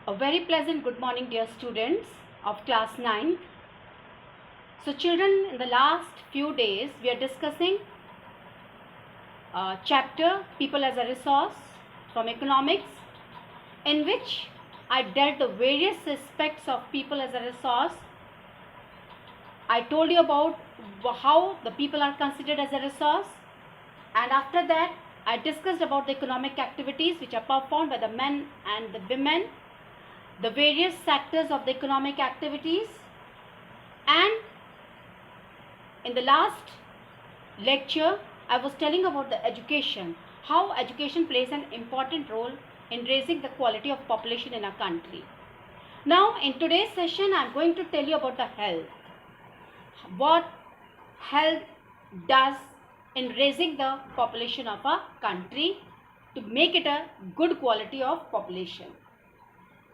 A very pleasant good morning, dear students of class 9th. So children, in the last few days we are discussing chapter People as a Resource from economics, in which I dealt the various aspects of people as a resource. I told you about how the people are considered as a resource, and after that I discussed about the economic activities which are performed by the men and the women, the various sectors of the economic activities, and in the last lecture I was telling about the education, how education plays an important role in raising the quality of population in a country. Now in today's session I am going to tell you about the health, what health does in raising the population of a country to make it a good quality of population.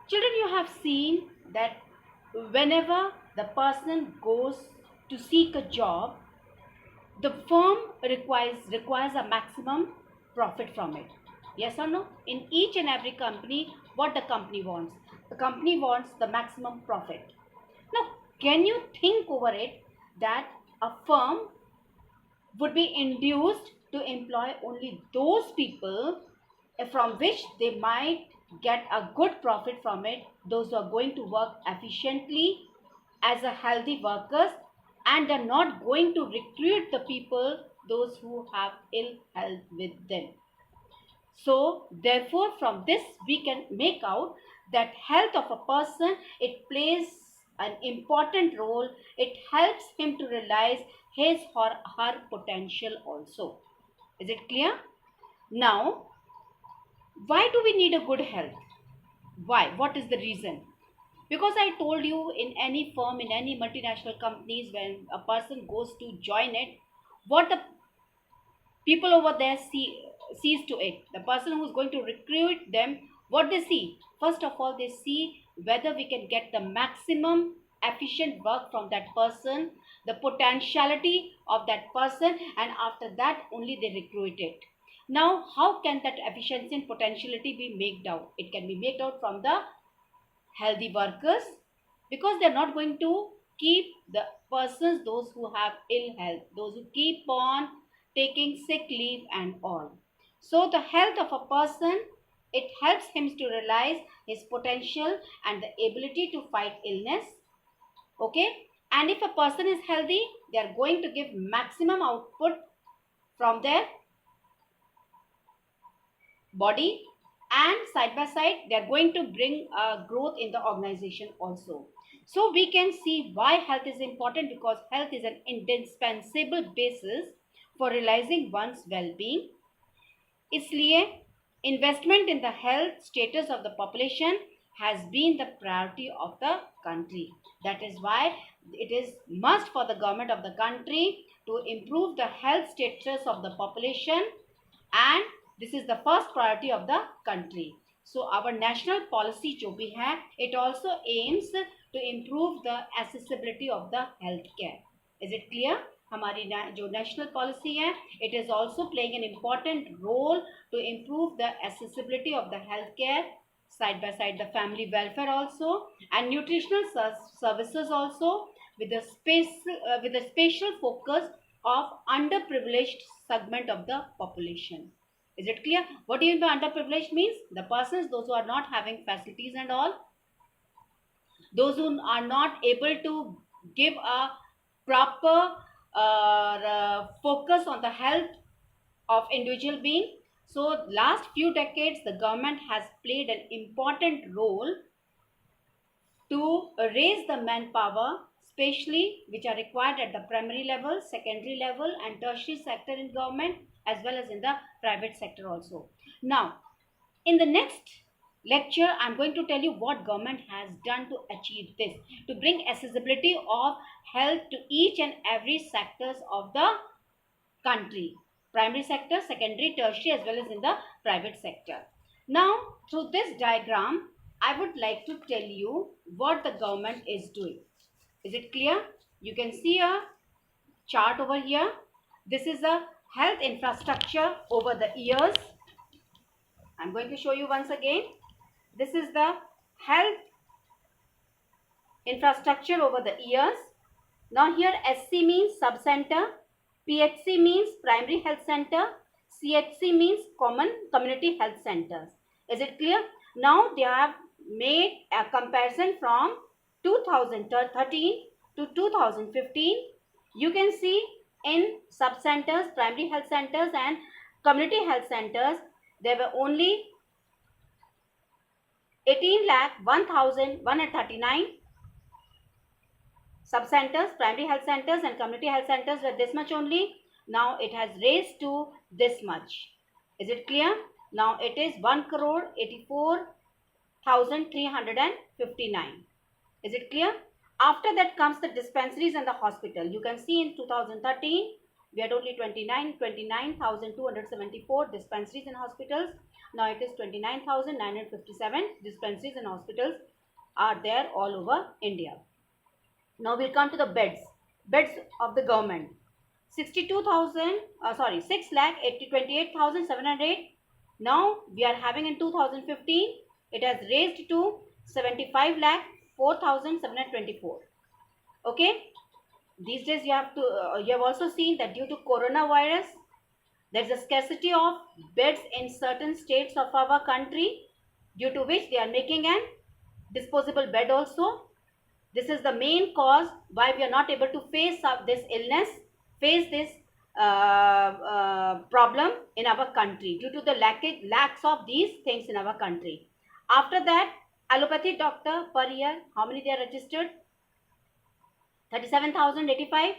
Children, you have seen that whenever the person goes to seek a job, the firm requires a maximum profit from it. Yes or no? In each and every company, what the company wants? The company wants the maximum profit. Now, can you think over it that a firm would be induced to employ only those people from which they might get a good profit from it, those who are going to work efficiently as a healthy workers, and are not going to recruit the people those who have ill health with them. So therefore from this we can make out that health of a person, it plays an important role. It helps him to realize his or her potential also. Is it clear? Now, why do we need a good health? Why? What is the reason? Because I told you, in any firm, in any multinational companies, when a person goes to join it, what the people over there sees to it, the person who's going to recruit them, what they see, first of all they see whether we can get the maximum efficient work from that person, the potentiality of that person, and after that only they recruit it. Now how can that efficiency and potentiality be made out? It can be made out from the healthy workers, because they're not going to keep the persons those who have ill health, those who keep on taking sick leave and all. So the health of a person, it helps him to realize his potential and the ability to fight illness. Okay, and if a person is healthy, they are going to give maximum output from their body, and side by side they are going to bring growth in the organization also. So we can see why health is important, because health is an indispensable basis for realizing one's well-being. इसलिए investment in the health status of the population has been the priority of the country. That is why it is must for the government of the country to improve the health status of the population, and this is the first priority of the country. So our national policy जो भी है, it also aims to improve the accessibility of the health care. Is it clear? हमारी जो national policy है, it is also playing an important role to improve the accessibility of the health care, side by side the family welfare also, and nutritional services also, with a special focus of underprivileged segment of the population. Is it clear? What do you mean by underprivileged? Means the persons, those who are not having facilities and all, those who are not able to give a proper focus on the health of individual being. So last few decades the government has played an important role to raise the manpower, especially which are required at the primary level, secondary level, and tertiary sector in government, as well as in the private sector also. Now, in the next lecture, I'm going to tell you what government has done to achieve this, to bring accessibility of health to each and every sectors of the country. Primary sector, secondary, tertiary, as well as in the private sector. Now, through this diagram, I would like to tell you what the government is doing. Is it clear? You can see a chart over here. This is a health infrastructure over the years. I'm going to show you once again. This is the health infrastructure over the years. Now here SC means sub-center, PHC means primary health center, CHC means common community health centers. Is it clear? Now they have made a comparison from 2013 to 2015. You can see in sub-centers, primary health centers and community health centers, there were only 18,01,139 sub-centers, primary health centers and community health centers were this much only. Now it has raised to this much. Is it clear? Now it is 1,84,359. Is it clear? After that comes the dispensaries and the hospital. You can see in 2013 we had only 29,274 dispensaries and hospitals. Now it is 29,957 dispensaries and hospitals are there all over India. Now we'll come to the beds of the government. 6,28,708. Now we are having in 2015, it has raised to 75,04,724. Okay. These days you have also seen that due to coronavirus, there is a scarcity of beds in certain states of our country, due to which they are making an disposable bed also. This is the main cause why we are not able to face up this illness, face this problem in our country, due to the lacks of these things in our country. After that, allopathy doctor per year, how many they are registered? 37,085.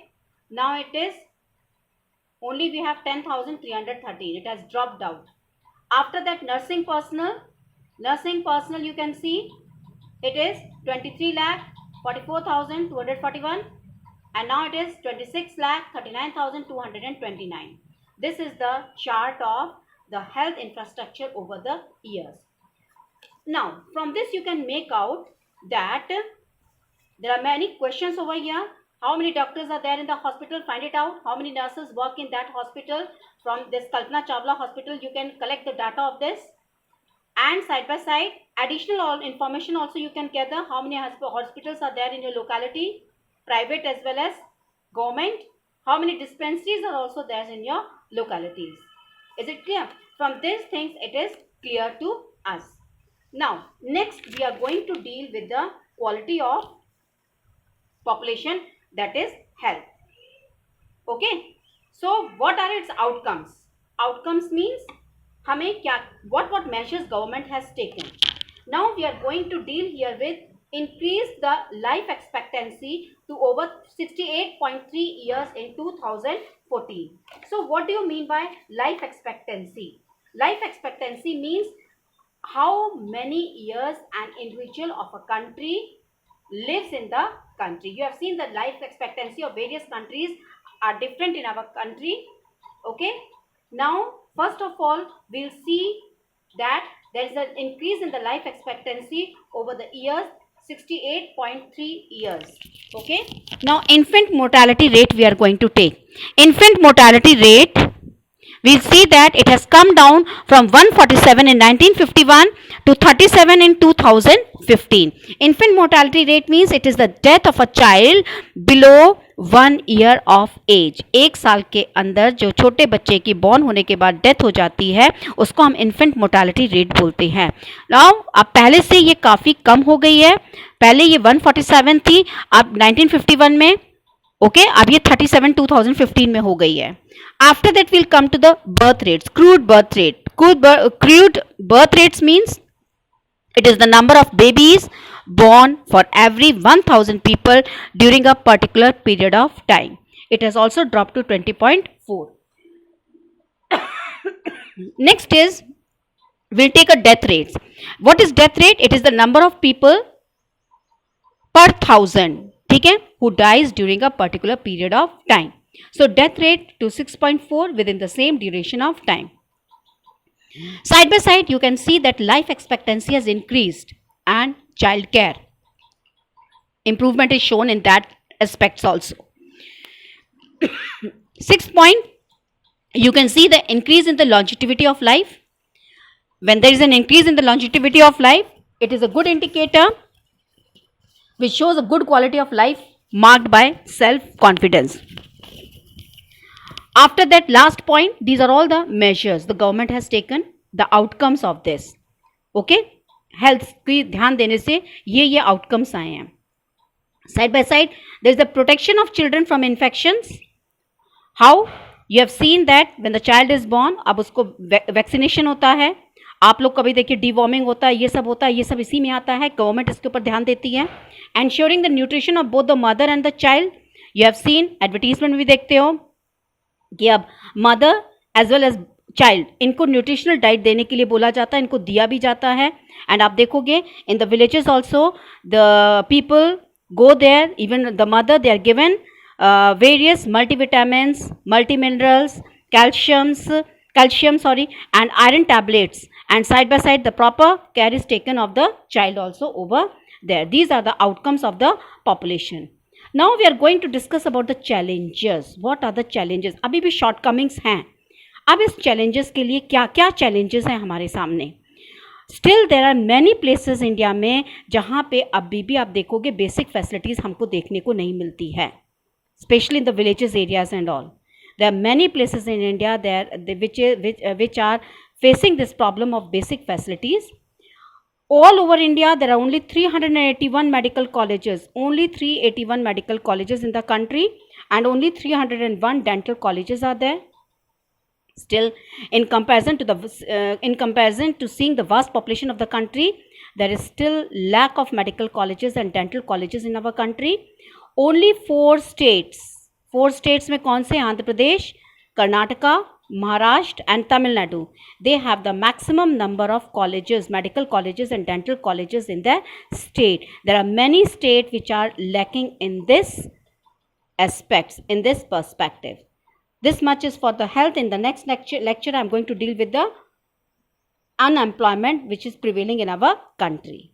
Now it is only we have 10,313. It has dropped out. After that, nursing personnel you can see it is 23,44,241 and now it is 26,39,229. This is the chart of the health infrastructure over the years. Now from this you can make out that there are many questions over here. How many doctors are there in the hospital? Find it out. How many nurses work in that hospital? From this Kalpana Chawla hospital, you can collect the data of this. And side by side, additional information also you can gather. How many hospitals are there in your locality? Private as well as government. How many dispensaries are also there in your localities? Is it clear? From these things, it is clear to us. Now, next we are going to deal with the quality of population, that is health. Okay. So what are its outcomes? Outcomes means what measures government has taken. Now we are going to deal here with increase the life expectancy to over 68.3 years in 2014. So what do you mean by life expectancy? Life expectancy means how many years an individual of a country lives in the country. You have seen the life expectancy of various countries are different in our country. Okay. Now first of all, we'll see that there is an increase in the life expectancy over the years, 68.3 years. Okay. Now infant mortality rate we are going to take. Infant mortality rate, we see that it has come down from 147 in 1951 to 37 in 2015. Infant mortality rate means it is the death of a child below 1 year of age. 1 साल के अंदर जो छोटे बच्चे की born होने के बाद डेथ हो जाती है, उसको हम इन्फेंट मोर्टालिटी रेट बोलते हैं. नाउ अब पहले से ये काफ़ी कम हो गई है. पहले ये 147 थी, अब 1951 में ओके अब ये 37 2015 में हो गई है. After that will come to the birth rates. Crude birth rate. Crude birth rates means it is the number of babies born for every 1000 people during a particular period of time. It has also dropped to 20.4. Next is, we'll take a death rate. What is death rate? It is the number of people per 1000, ठीक है, who dies during a particular period of time. So death rate to 6.4 within the same duration of time. Side by side, you can see that life expectancy has increased and child care improvement is shown in that aspects also. 6 point, you can see the increase in the longevity of life. When there is an increase in the longevity of life, It is a good indicator which shows a good quality of life marked by self-confidence. After that last point, these are all the measures the government has taken, the outcomes of this. Okay, health की ध्यान देने से ये outcomes आए हैं. Side by side, there is the protection of children from infections. How? You have seen that when the child is born, अब उसको vaccination होता है. आप लोग कभी देखिए डिवॉर्मिंग होता है, ये सब होता है, ये सब इसी में आता है. गवर्नमेंट इसके ऊपर ध्यान देती है. Ensuring the nutrition of both the mother and the child. You have seen advertisement भी देखते हो कि अब mother as well as child इनको न्यूट्रिशनल डाइट देने के लिए बोला जाता है, इनको दिया भी जाता है. एंड आप देखोगे इन the villages also the people go there, even the mother, they are given various multivitamins, multiminerals, calcium, and iron tablets, and side by side the proper care is taken of the child also over there. These are the outcomes of the population. Now we are going to discuss about the challenges. What are the challenges? अभी भी shortcomings हैं. अब इस challenges के लिए क्या क्या challenges हैं हमारे सामने. Still there are many places India में जहाँ पे अभी भी आप देखोगे बेसिक फैसिलिटीज़ हमको देखने को नहीं मिलती है, specially in the villages areas and all. There are many places in India there which are facing this problem of basic facilities. All over India, there are only 381 medical colleges, only 381 medical colleges in the country, and only 301 dental colleges are there. Still, in comparison to seeing the vast population of the country, there is still lack of medical colleges and dental colleges in our country. Only 4 states में कौन से? Andhra Pradesh, Karnataka, Maharashtra and Tamil Nadu. They have the maximum number of colleges, medical colleges and dental colleges in their state. There are many states which are lacking in this aspects, in this perspective. This much is for the health. In the next lecture I am going to deal with the unemployment which is prevailing in our country.